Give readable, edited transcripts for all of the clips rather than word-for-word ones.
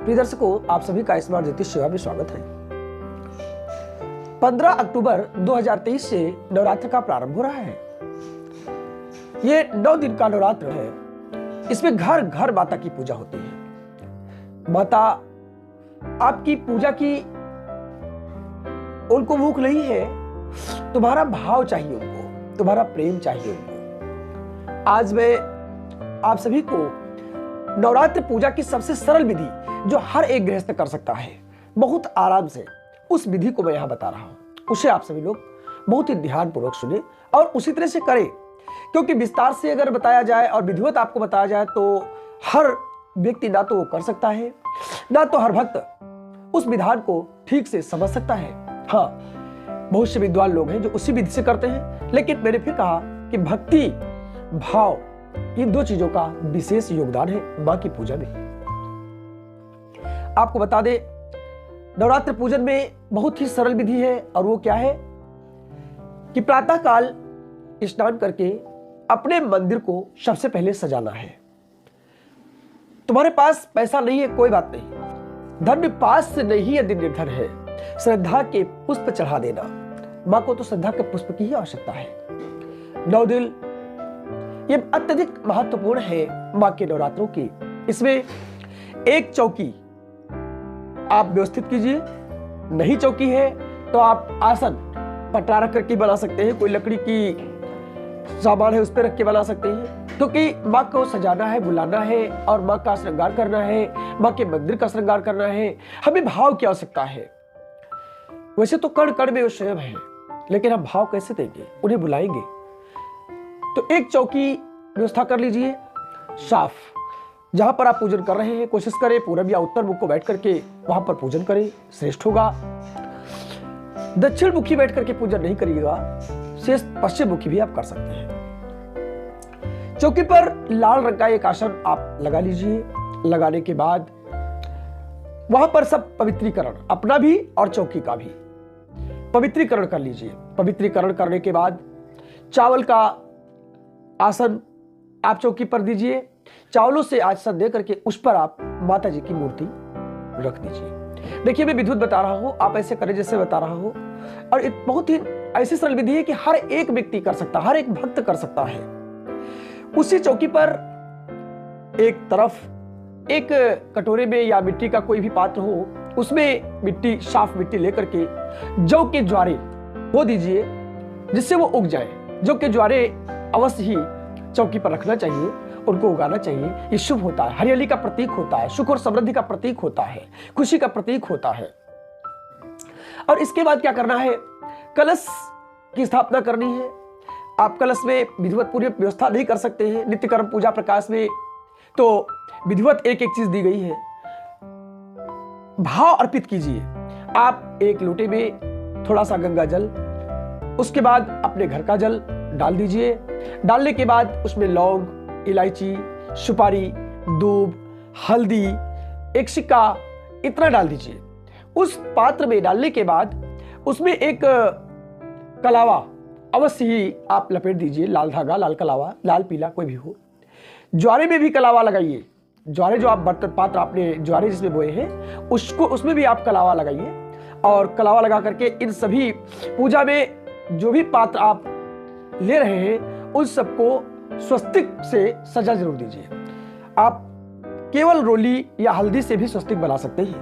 प्रिय दर्शकों, आप सभी का स्मार्ट ज्योतिष सेवा में स्वागत है। 15 अक्टूबर 2023 से नवरात्र का प्रारंभ हो रहा है। ये 9 दिन का नवरात्र है। इसमें घर घर माता की पूजा होती है। माता आपकी पूजा की उनको भूख नहीं है, तुम्हारा भाव चाहिए उनको, तुम्हारा प्रेम चाहिए उनको। आज मैं आप सभी को नवरात्र पूजा की सबसे सरल विधि जो हर एक गृहस्थ कर सकता है बहुत आराम से, उस विधि को मैं यहां बता रहा हूं। उसे आप सभी लोग बहुत ही ध्यानपूर्वक सुने और उसी तरह से करें, क्योंकि विस्तार से अगर बताया जाए और विधिवत आपको बताया जाए तो हर व्यक्ति ना तो वो कर सकता है, ना तो हर भक्त उस विधान को ठीक से समझ सकता है। हाँ, बहुत से विद्वान लोग हैं जो उसी विधि से करते हैं, लेकिन मैंने फिर कहा कि भक्ति भाव इन दो चीजों का विशेष योगदान है मां की पूजा में। आपको बता दें, नवरात्र पूजन में बहुत ही सरल विधि है, और वो क्या है कि प्रातः काल स्नान करके अपने मंदिर को सबसे पहले सजाना है। तुम्हारे पास पैसा नहीं है, कोई बात नहीं, धन पास से नहीं यदि निर्धन है, श्रद्धा के पुष्प चढ़ा देना। मां को तो श्रद्धा के पुष्प की ही आवश्यकता है। 9 दिन ये अत्यधिक महत्वपूर्ण है मां के नवरात्रों की। इसमें एक चौकी आप व्यवस्थित कीजिए, नहीं चौकी है तो आप आसन पटरा रख करके बना सकते हैं, कोई लकड़ी की सामान है उस पर रख के बना सकते हैं, क्योंकि मां को सजाना है, बुलाना है और मां का श्रृंगार करना है, मां के मंदिर का श्रृंगार करना है। हमें भाव की आवश्यकता है। वैसे तो कण कण में वो स्वयं है, लेकिन हम भाव कैसे देंगे, उन्हें बुलाएंगे। तो एक चौकी व्यवस्था कर लीजिए साफ। जहां पर आप पूजन कर रहे हैं कोशिश करें पूरब या उत्तर मुख को बैठ करके वहां पर पूजन करें, श्रेष्ठ होगा। दक्षिण मुखी बैठ करके पूजन नहीं करिएगा, शेष पश्चिम मुखी भी आप कर सकते हैं। चौकी पर लाल रंग का एक आसन आप लगा लीजिए। लगाने के बाद वहां पर सब पवित्रीकरण, अपना भी और चौकी का भी पवित्रीकरण कर लीजिए। पवित्रीकरण करने के बाद चावल का आसन आप चौकी पर दीजिए। चावलों से आसन दे करके उस पर आप माता जी की मूर्ति रख दीजिए। देखिए, मैं विधिवत बता रहा हूं, आप ऐसे करें जैसे बता रहा हूं, और एक बहुत ही ऐसी सरल विधि है कि हर एक व्यक्ति कर सकता, हर एक भक्त कर सकता है। उसी चौकी पर एक तरफ एक कटोरे में या मिट्टी का कोई भी पात्र हो, उसमें मिट्टी, साफ मिट्टी लेकर के जौ के ज्वारे बो दीजिए, जिससे वो उग जाए। जौ के ज्वारे अवश्य ही चौकी पर रखना चाहिए, उनको उगाना चाहिए। ये शुभ होता है, हरियाली का प्रतीक होता है, सुख और समृद्धि का प्रतीक होता है, खुशी का प्रतीक होता है। और इसके बाद क्या करना है, कलश की स्थापना करनी है। आप कलश में विधिवत पूरी व्यवस्था नहीं कर सकते हैं नित्य कर्म पूजा प्रकाश में, तो विधिवत एक एक चीज दी गई है। भाव अर्पित कीजिए। आप एक लोटे में थोड़ा सा गंगा जल, उसके बाद अपने घर का जल डाल दीजिए। डालने के बाद उसमें लौंग, इलायची, सुपारी, दूब, हल्दी, एक सिक्का, इतना डाल दीजिए। उस पात्र में डालने के बाद उसमें एक कलावा अवश्य ही आप लपेट दीजिए। लाल धागा, लाल कलावा, लाल पीला कोई भी हो। ज्वारे में भी कलावा लगाइए। ज्वारे जो आप बर्तन पात्र आपने ज्वारे जिसमें बोए हैं उसको, उसमें भी आप कलावा लगाइए। और कलावा लगा करके इन सभी पूजा में जो भी पात्र आप ले रहे हैं उन सबको स्वस्तिक से सजा जरूर दीजिए। आप केवल रोली या हल्दी से भी स्वस्तिक बना सकते हैं।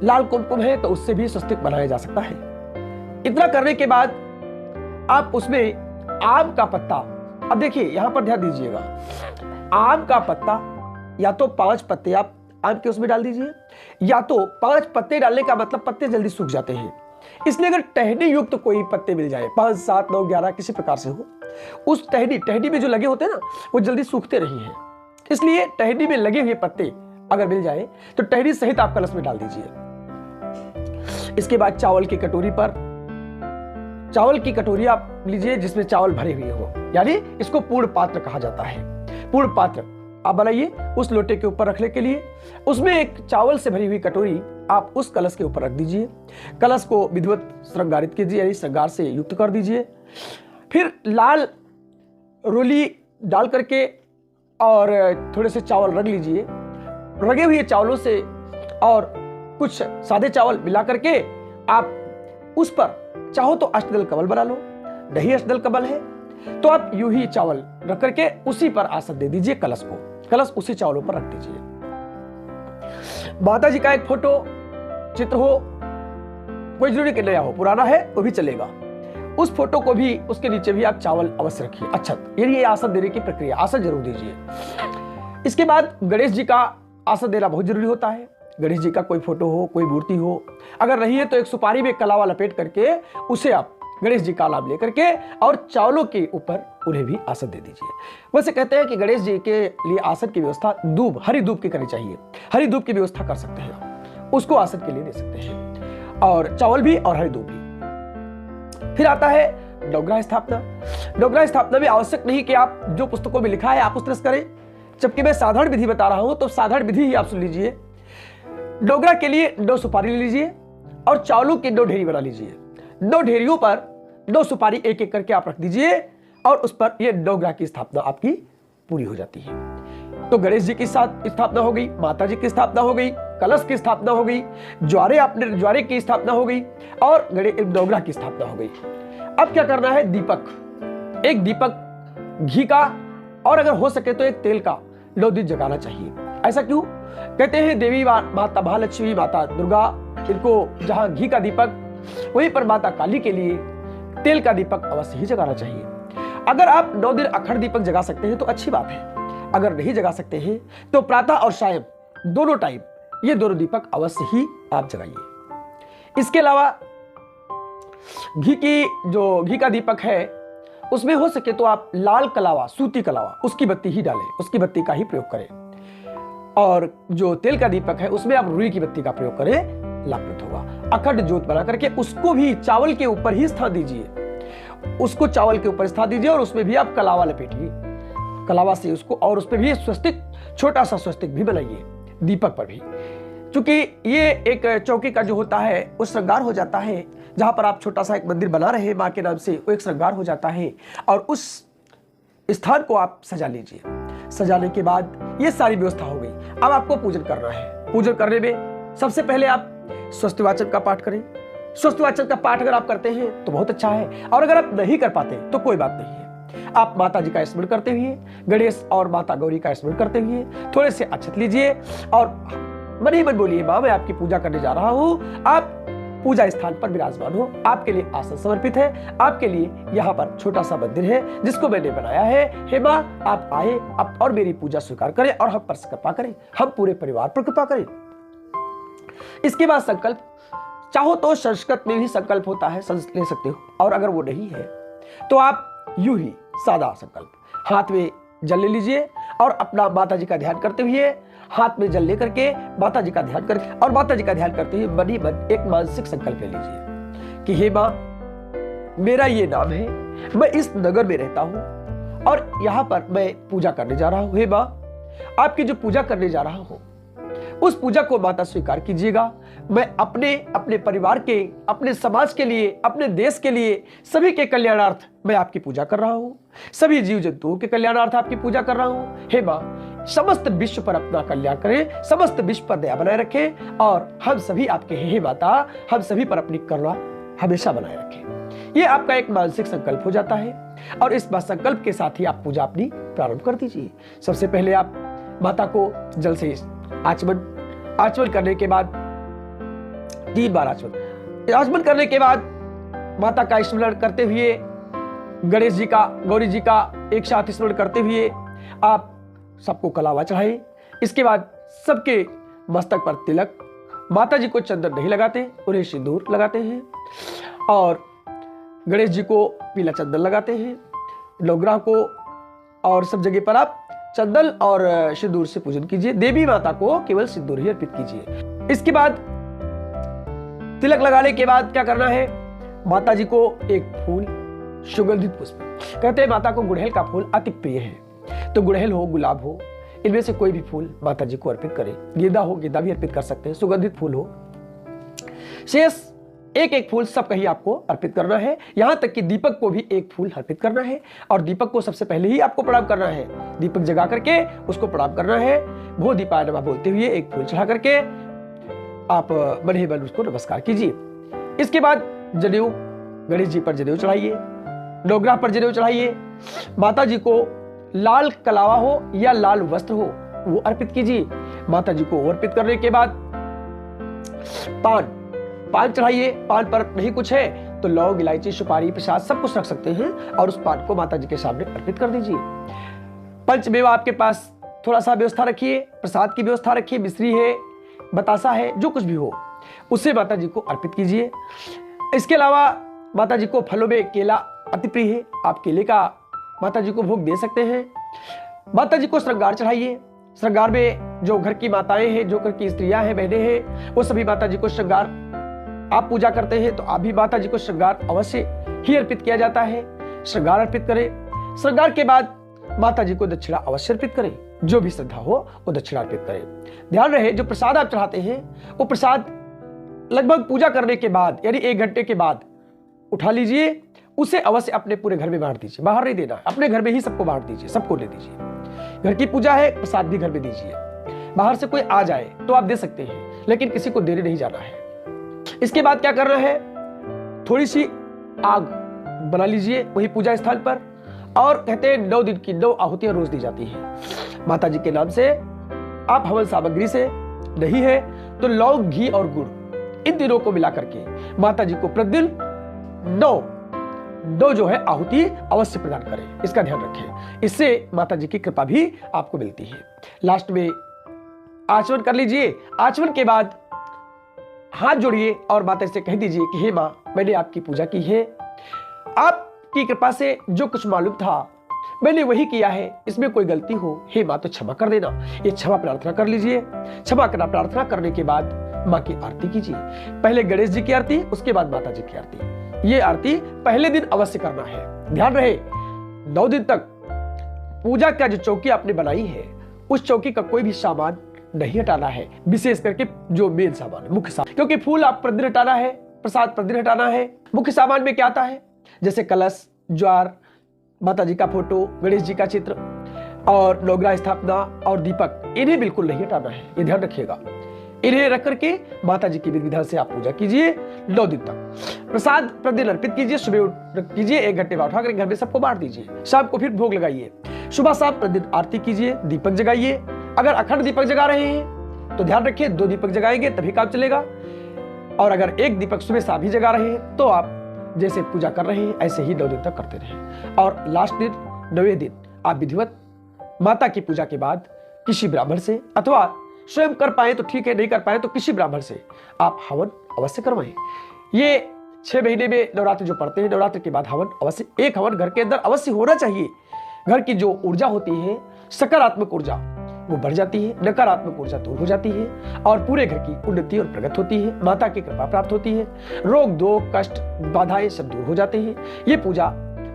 लाल कुमकुम है तो उससे भी स्वस्तिक बनाया जा सकता है। इतना करने के बाद आप उसमें आम का पत्ता, अब देखिए यहां पर ध्यान दीजिएगा, आम का पत्ता या तो 5 पत्ते आप आम के उसमें डाल दीजिए, या तो 5 पत्ते डालने का मतलब पत्ते जल्दी सूख जाते हैं, इसलिए अगर टहनी युक्त कोई पत्ते मिल जाए, 5, 7, 9, 11 किसी प्रकार से हो, उस टहनी में जो लगे होते हैं ना वो जल्दी सूखते नहीं है, इसलिए टहनी में लगे हुए पत्ते अगर मिल जाए तो टहनी सहित आप कलश में डाल दीजिए। इसके बाद चावल की कटोरी पर, चावल की कटोरी आप लीजिए जिसमें चावल भरे हुए हो, यानी इसको पूर्ण पात्र कहा जाता है। पूर्ण पात्र आप बनाइए उस लोटे के ऊपर रखने के लिए। उसमें एक चावल से भरी हुई कटोरी आप उस कलश के ऊपर रख दीजिए। कलश को विधिवत श्रृंगारित कीजिए, यानी श्रृंगार से युक्त कर दीजिए। फिर लाल रोली डाल करके और थोड़े से चावल रख लीजिए। रगे हुए चावलों से और कुछ सादे चावल मिला करके आप उस पर चाहो तो अष्टदल कमल बना लो। नहीं अष्टदल कमल है तो आप यूं ही चावल रख करके उसी पर आसन दे दीजिए कलश को, कलश उसी चावलों पर रख दीजिए। माता जी का एक फोटो चित्र हो, कोई जरूरी कि नया हो, पुराना है वो भी चलेगा, उस फोटो को भी उसके नीचे भी आप चावल अवश्य रखिए। अच्छा, ये आसन देने की प्रक्रिया, आसन जरूर दीजिए। इसके बाद गणेश जी का आसन देना बहुत जरूरी होता है। गणेश जी का कोई फोटो हो, कोई मूर्ति हो, अगर नहीं है तो एक सुपारी में कलावा लपेट करके उसे आप गणेश जी का नाम लेकर के और चावलों के ऊपर उन्हें भी आसन दे दीजिए। वैसे कहते हैं कि गणेश जी के लिए आसन की व्यवस्था दूब, हरी दूब की करनी चाहिए। हरी दूब की व्यवस्था कर सकते हैं, उसको आसन के लिए दे सकते हैं, और चावल भी और हरी दूब भी। फिर आता है नवग्रह स्थापना। नवग्रह स्थापना में आवश्यक नहीं कि आप जो पुस्तकों में लिखा है आप उस तरह से करें, जबकि मैं साधारण विधि बता रहा हूं तो साधारण विधि ही आप सुन लीजिए। नवग्रह के लिए 9 सुपारी ले लीजिए और चावलों की 9 ढेरी बना लीजिए। 9 ढेरियों पर 9 सुपारी एक एक करके आप रख दीजिए और उस पर यह नवग्रह की स्थापना आपकी पूरी हो जाती है। तो गणेश जी की साथ स्थापना हो गई, माता जी की स्थापना हो गई, कलश की स्थापना हो गई, ज्वारे की स्थापना हो गई और नवग्रह की स्थापना हो गई। अब क्या करना है, दीपक, एक दीपक घी का और अगर हो सके तो एक तेल का 9 दिन जगाना चाहिए। ऐसा क्यों? कहते हैं देवी माता महालक्ष्मी, माता दुर्गा, इनको जहां घी का दीपक, वहीं पर माता काली के लिए तेल का दीपक अवश्य ही जगाना चाहिए। अगर आप 9 दिन अखंड दीपक जगा सकते हैं तो अच्छी बात है, अगर नहीं जगा सकते हैं तो प्रातः और शाम दोनों टाइम ये दोनों दीपक अवश्य ही आप जगाइए। इसके अलावा घी का दीपक है उसमें हो सके तो आप लाल कलावा, सूती कलावा, उसकी बत्ती ही डालें, उसकी बत्ती का ही प्रयोग करें। और जो तेल का दीपक है उसमें आप रुई की बत्ती का प्रयोग करें, लाभप्रद होगा। अखंड ज्योत बना करके उसको भी चावल के ऊपर ही स्थान दीजिए, उसको चावल के ऊपर स्थान दीजिए और उसमें भी आप कलावा लपेटिए, कलावा से उसको, और उसमें भी स्वस्तिक, छोटा सा स्वस्तिक भी बनाइए दीपक पर भी। क्योंकि ये एक चौकी का जो होता है वो श्रृंगार हो जाता है, जहां पर आप छोटा सा एक मंदिर बना रहे हैं मां के नाम से, वो एक श्रृंगार हो जाता है और उस स्थान को आप सजा लीजिए। सजाने के बाद ये सारी व्यवस्था हो गई। अब आपको पूजन करना है। पूजन करने में सबसे पहले आप स्वस्तिवाचन का पाठ करें। स्वस्तिवाचन का पाठ अगर आप करते हैं तो बहुत अच्छा है, और अगर आप नहीं कर पाते तो कोई बात नहीं है। आप माता जी का स्मरण करते हुए, गणेश और माता गौरी का स्मरण करते हुए थोड़े से अक्षत लीजिए और मन ही मन बोलिए, मां मैं आपकी पूजा करने जा रहा हूं, आप पूजा स्थान पर विराजमान हो, आपके लिए आसन समर्पित है, आपके लिए यहाँ पर छोटा सा मंदिर है जिसको मैंने बनाया है। हे मां आप आए आप और मेरी पूजा स्वीकार करें और हम पर कृपा करें, हम पूरे परिवार पर कृपा करें। इसके बाद संकल्प, चाहो तो संस्कृत में भी संकल्प होता है, ले सकते हो, और अगर वो नहीं है तो आप यूं ही सादा संकल्प, हाथ में जल ले लीजिए और अपना माता जी का ध्यान करते हुए, हाथ में जल लेकर के माता जी का ध्यान करके और माता जी का ध्यान करते हुए मन ही मन एक मानसिक संकल्प ले लीजिए कि हे मां मेरा ये नाम है, मैं इस नगर में रहता हूं और यहां पर मैं पूजा करने जा रहा हूं। हे मां आपकी जो पूजा करने जा रहा हूं उस पूजा को माता स्वीकार कीजिएगा। मैं अपने परिवार के, अपने समाज के लिए, अपने देश के लिए, सभी के कल्याणार्थ मैं आपकी पूजा कर रहा हूं, सभी जीव जंतुओं के कल्याणार्थ आपकी पूजा कर रहा हूं। हे मां समस्त विश्व पर अपना कल्याण करें, समस्त विश्व पर दया बनाए रखें और हम सभी आपके हे माता, हम सभी पर अपनी करुणा हमेशा बनाए रखें। ये आपका एक मानसिक संकल्प हो जाता है और इस संकल्प के साथ ही आप पूजा अपनी प्रारंभ कर दीजिए। सबसे पहले आप माता को जल से आचमन करने के बाद 3 बार आचमन करने के बाद माता का स्मरण करते हुए, गणेश जी का, गौरी जी का एक साथ स्मरण करते हुए आप सबको कलावा चढ़ाएं। इसके बाद सबके मस्तक पर तिलक, माता जी को चंदन नहीं लगाते, उन्हें सिंदूर लगाते हैं और गणेश जी को पीला चंदन लगाते हैं। नवग्रह को और सब जगह पर आप चंदन और सिंदूर से पूजन कीजिए। देवी माता को केवल सिंदूर ही अर्पित कीजिए। इसके बाद तिलक लगाने के बाद क्या करना है, माता जी को एक फूल, सुगंधित पुष्प, कहते हैं माता को गुड़हल का फूल अति प्रिय है, तो गुड़हल हो, गुलाब हो, इनमें से कोई भी फूल माता जी को अर्पित करें। गेंदा हो, गेंदा भी अर्पित कर सकते हैं, सुगंधित फूल हो। शेष एक एक फूल सब कहीं आपको अर्पित करना है, यहां तक कि दीपक को भी एक फूल अर्पित करना है और दीपक को सबसे पहले ही आपको प्रणाम करना है। दीपक जगा करके उसको प्रणाम करना है। भो दीपाय नमः बोलते हुए एक फूल चढ़ा करके आप मन ही मन उसको नमस्कार कीजिए। इसके बाद जनेऊ, गणेश जी पर जनेऊ चढ़ाइए, नवग्रह पर जनेऊ चढ़ाइए। माता जी को लाल कलावा हो या लाल वस्त्र हो वो अर्पित कीजिए। माता जी को अर्पित करने के बाद पान चढ़ाइए। पान पर नहीं कुछ है तो लौंग, इलायची, सुपारी, प्रसाद सब कुछ रख सकते हैं और उस पान को माता जी के सामने अर्पित कर दीजिए। पंचमेवा आपके पास थोड़ा सा व्यवस्था रखिए, प्रसाद की व्यवस्था रखिए, मिश्री है, बतासा है, जो कुछ भी हो उसे माता जी को अर्पित कीजिए। इसके अलावा माता जी को फलों में केला अति प्रिय है, आप केले का माता जी को भोग दे सकते हैं। माता जी को श्रृंगार चढ़ाइए। श्रृंगार में जो घर की माताएं हैं, जो घर की स्त्रियां हैं, बहनें हैं, वो सभी माता जी को श्रृंगार, आप पूजा करते हैं तो आप भी माता जी को श्रृंगार अवश्य ही अर्पित किया जाता है। श्रृंगार अर्पित करें। श्रृंगार के बाद माता जी को दक्षिणा अवश्य अर्पित करें, जो भी श्रद्धा हो वो दक्षिणा अर्पित करें। ध्यान रहे जो प्रसाद आप चढ़ाते हैं वो प्रसाद लगभग पूजा करने के बाद यानी 1 घंटे के बाद उठा लीजिए, उसे अवश्य अपने पूरे घर में बांट दीजिए। बाहर नहीं देना, अपने घर में ही सबको बांट दीजिए, सबको ले दीजिए। घर की पूजा है, प्रसाद भी घर में दीजिए। बाहर से कोई आ जाए तो आप दे सकते हैं, लेकिन किसी को देने नहीं जाना है। इसके बाद क्या करना है, थोड़ी सी आग बना लीजिए वही पूजा स्थल पर, और कहते हैं 9 दिन की 9 आहुतियां रोज दी जाती है माता जी के नाम से। आप हवन सामग्री से नहीं है तो लौंग, घी और गुड़ इन तीनों को मिला करके माता जी को प्रतिदिन 9 जो है आहुति अवश्य प्रदान करें, इसका ध्यान रखें। इससे माता जी की कृपा भी आपको मिलती है। लास्ट में आचमन कर लीजिए। आचमन के बाद हाथ जोड़िए और माता से कह दीजिए कि हे मां, मैंने आपकी पूजा की है, आपकी कृपा से जो कुछ मालूम था मैंने वही किया है, इसमें कोई गलती हो हे मां तो क्षमा कर देना। ये क्षमा प्रार्थना कर लीजिए। क्षमा करना प्रार्थना करने के बाद मां की आरती कीजिए। पहले गणेश जी की आरती, उसके बाद माता जी की आरती। ये आरती पहले दिन अवश्य करना है। ध्यान रहे 9 दिन तक पूजा का जो चौकी आपने बनाई है उस चौकी का कोई भी सामान नहीं हटाना है, विशेष करके जो मेन सामान है, मुख्य सामान, क्योंकि फूल आप प्रतिदिन हटाना है, प्रसाद प्रतिदिन हटाना है। मुख्य सामान में क्या आता है, जैसे कलश, ज्वार, माता जी का फोटो, गणेश जी का चित्र और नवग्रह स्थापना और दीपक, इन्हें बिल्कुल नहीं हटाना है, ये ध्यान रखिएगा। इन्हें रख करके माता जी की विधि विधान से आप पूजा कीजिए 9 दिन तक। प्रसाद प्रतिदिन अर्पित कीजिए, सुबह कीजिए, 1 घंटे बाद उठाकर घर में सबको बांट दीजिए। शाम को फिर भोग लगाइए। सुबह शाम प्रतिदिन आरती कीजिए, दीपक जगाइए। अगर अखंड दीपक जगा रहे हैं तो ध्यान रखिए 2 दीपक जगाएंगे तभी काम चलेगा, और अगर 1 दीपक सुबह शाम ही जगा रहे हैं तो आप जैसे पूजा कर रहे हैं ऐसे ही 9 दिन तक करते रहें। और लास्ट दिन 9वें दिन आप विधिवत माता की पूजा के बाद किसी ब्राह्मण से, अथवा स्वयं कर पाए तो ठीक है, नहीं कर पाए तो किसी ब्राह्मण से आप हवन अवश्य करवाएं। ये 6 महीने में नवरात्र जो पढ़ते हैं, नवरात्र के बाद हवन अवश्य, एक हवन घर के अंदर अवश्य होना चाहिए। घर की जो ऊर्जा होती है, सकारात्मक ऊर्जा, वो बढ़ जाती है, नकारात्मक ऊर्जा दूर हो जाती है और पूरे घर की उन्नति और प्रगति होती है, माता की कृपा प्राप्त होती है, रोग दोग कष्ट बाधाएं सब दूर हो जाते हैं। ये पूजा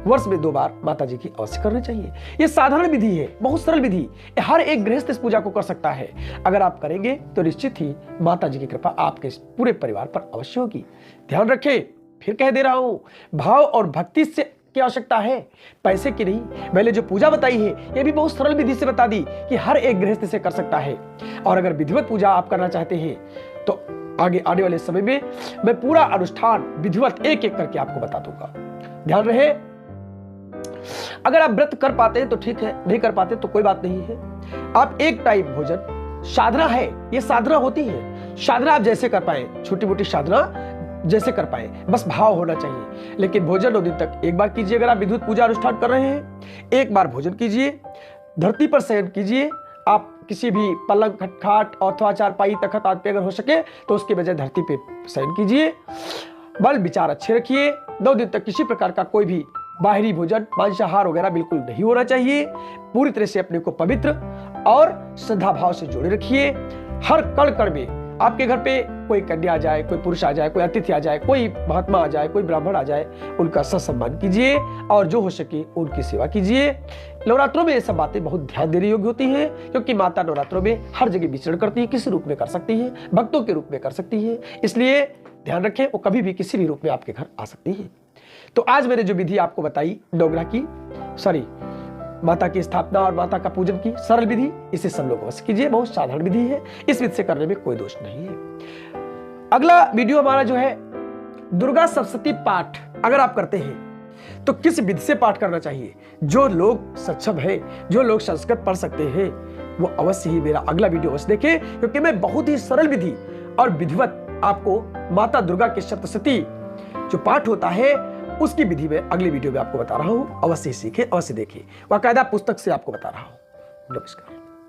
वर्ष में 2 बार माता जी की अवश्य करनी चाहिए। ये साधारण विधि है, बहुत सरल विधि, हर एक गृहस्थ इस पूजा को कर सकता है। अगर आप करेंगे तो निश्चित ही माता जी की कृपा आपके पूरे परिवार पर अवश्य होगी। ध्यान रखें, फिर कह दे रहा हूं, भाव और भक्ति से की आवश्यकता है, पैसे की नहीं। मैंने जो पूजा बताई है ये भी बहुत सरल विधि से बता दी कि हर एक गृहस्थ से कर सकता है। और अगर विधिवत पूजा आप करना चाहते हैं तो आगे आने वाले समय में मैं पूरा अनुष्ठान विधिवत एक एक करके आपको बता दूंगा। ध्यान रहे, अगर आप व्रत कर पाते हैं तो ठीक है, नहीं कर पाते तो कोई बात नहीं है। आप एक टाइम भोजन, साधना है, ये साधना होती है, साधना आप जैसे कर पाए, छोटी मोटी साधना जैसे कर पाए, बस भाव होना चाहिए। लेकिन भोजन 9 दिन तक एक बार कीजिए। अगर आप विद्युत पूजा अनुष्ठान कर रहे हैं, एक बार भोजन कीजिए, धरती पर शयन कीजिए। आप किसी भी पलंग, खटखाट अथवा चारपाई, तखत आदि पे अगर हो सके तो उसके बजाय धरती पे शयन कीजिए। बल विचार अच्छे रखिए। 9 दिन तक किसी प्रकार का कोई भी बाहरी भोजन, मांसाहार वगैरह बिल्कुल नहीं होना चाहिए। पूरी तरह से अपने को पवित्र और श्रद्धा भाव से जोड़े रखिए। हर कण कण में आपके घर पे कोई कन्या आ जाए, कोई पुरुष आ जाए, कोई अतिथि आ जाए, कोई महात्मा आ जाए, कोई ब्राह्मण आ जाए, उनका सत्सम्मान कीजिए और जो हो सके उनकी सेवा कीजिए। नवरात्रों में ये सब बातें बहुत ध्यान देने योग्य होती है, क्योंकि माता नवरात्रों में हर जगह विचरण करती है, किसी रूप में कर सकती है, भक्तों के रूप में कर सकती है। इसलिए ध्यान रखें, वो कभी भी किसी भी रूप में आपके घर आ सकती है। तो आज मैंने जो विधि आपको बताई माता की स्थापना और माता का पूजन की सरल विधि, इसे सब लोग अवश्य कीजिए। बहुत साधारण विधि है, इस विधि से करने में कोई दोष नहीं है। अगला वीडियो हमारा जो है दुर्गा सप्तशती पाठ अगर आप करते हैं तो किस विधि से पाठ करना चाहिए। जो लोग सक्षम है, जो लोग संस्कृत पढ़ सकते हैं, वो अवश्य ही मेरा अगला वीडियो अवश्य देखें, क्योंकि मैं बहुत ही सरल विधि और विधिवत आपको माता दुर्गा के सप्तशती जो पाठ होता है उसकी विधि में अगली वीडियो में आपको बता रहा हूं। अवश्य सीखें, अवश्य देखें, बाकायदा पुस्तक से आपको बता रहा हूं। नमस्कार।